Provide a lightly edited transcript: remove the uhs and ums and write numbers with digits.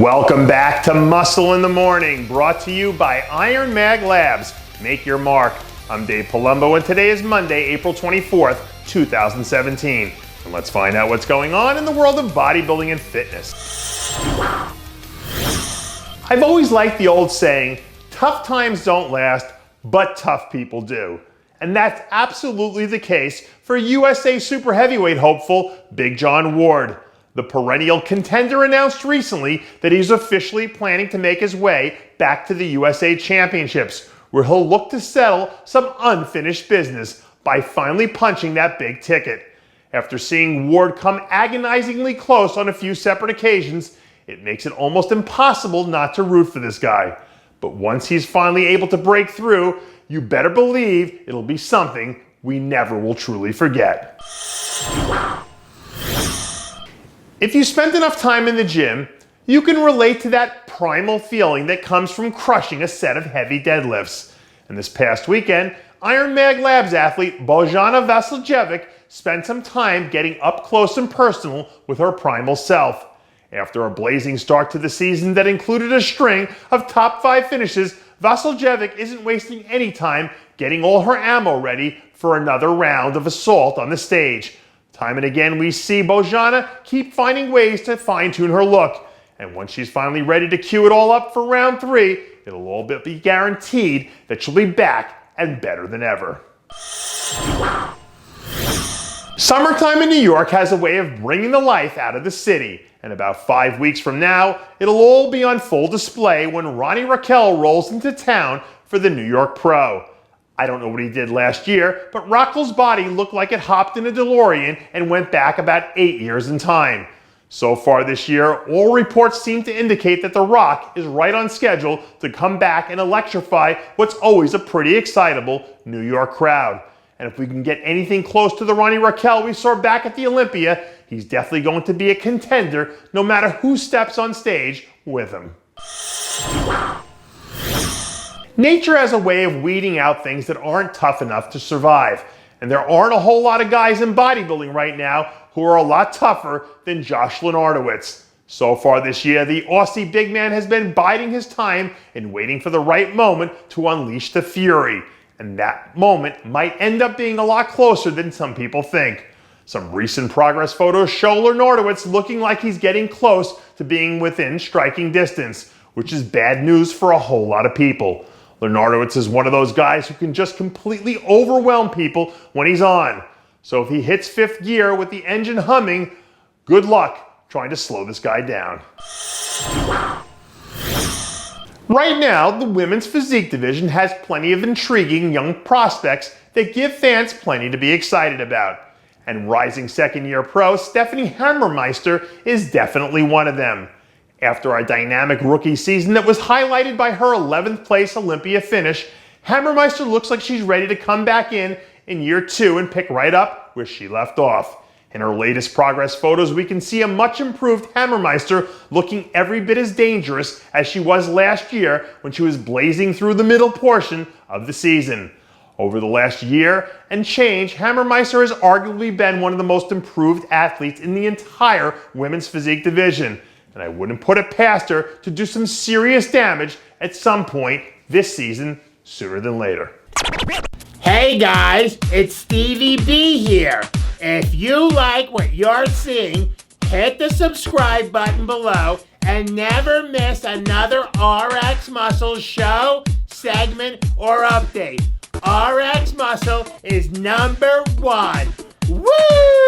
Welcome back to Muscle in the Morning, brought to you by Iron Mag Labs. Make your mark. I'm Dave Palumbo, and today is Monday, April 24th, 2017. And let's find out what's going on in the world of bodybuilding and fitness. I've always liked the old saying, tough times don't last, but tough people do. And that's absolutely the case for USA Super Heavyweight hopeful Big John Ward. The perennial contender announced recently that he's officially planning to make his way back to the USA Championships, where he'll look to settle some unfinished business by finally punching that big ticket. After seeing Ward come agonizingly close on a few separate occasions, it makes it almost impossible not to root for this guy. But once he's finally able to break through, you better believe it'll be something we never will truly forget. If you spent enough time in the gym, you can relate to that primal feeling that comes from crushing a set of heavy deadlifts. And this past weekend, Iron Mag Labs athlete Bojana spent some time getting up close and personal with her primal self. After a blazing start to the season that included a string of top 5 finishes, Vasiljevic isn't wasting any time getting all her ammo ready for another round of assault on the stage. Time and again, we see Bojana keep finding ways to fine-tune her look. And once she's finally ready to cue it all up for round 3, it'll all be guaranteed that she'll be back and better than ever. Summertime in New York has a way of bringing the life out of the city. And about 5 weeks from now, it'll all be on full display when Ronnie Raquel rolls into town for the New York Pro. I don't know what he did last year, but Raquel's body looked like it hopped in a DeLorean and went back about 8 years in time. So far this year, all reports seem to indicate that The Rock is right on schedule to come back and electrify what's always a pretty excitable New York crowd. And if we can get anything close to the Ronnie Raquel we saw back at the Olympia, he's definitely going to be a contender no matter who steps on stage with him. Nature has a way of weeding out things that aren't tough enough to survive. And there aren't a whole lot of guys in bodybuilding right now who are a lot tougher than Josh Lenartowicz. So far this year, the Aussie big man has been biding his time and waiting for the right moment to unleash the fury. And that moment might end up being a lot closer than some people think. Some recent progress photos show Lenartowicz looking like he's getting close to being within striking distance, which is bad news for a whole lot of people. Lenartowicz is one of those guys who can just completely overwhelm people when he's on. So if he hits 5th gear with the engine humming, good luck trying to slow this guy down. Right now, the women's physique division has plenty of intriguing young prospects that give fans plenty to be excited about. And rising second-year pro Stephanie Hammermeister is definitely one of them. After a dynamic rookie season that was highlighted by her 11th place Olympia finish, Hammermeister looks like she's ready to come back in year 2 and pick right up where she left off. In her latest progress photos, we can see a much improved Hammermeister looking every bit as dangerous as she was last year when she was blazing through the middle portion of the season. Over the last year and change, Hammermeister has arguably been one of the most improved athletes in the entire women's physique division. And I wouldn't put it past her to do some serious damage at some point this season, sooner than later. Hey guys, it's Stevie B here. If you like what you're seeing, hit the subscribe button below and never miss another RxMuscle show, segment, or update. RxMuscle is #1. Woo!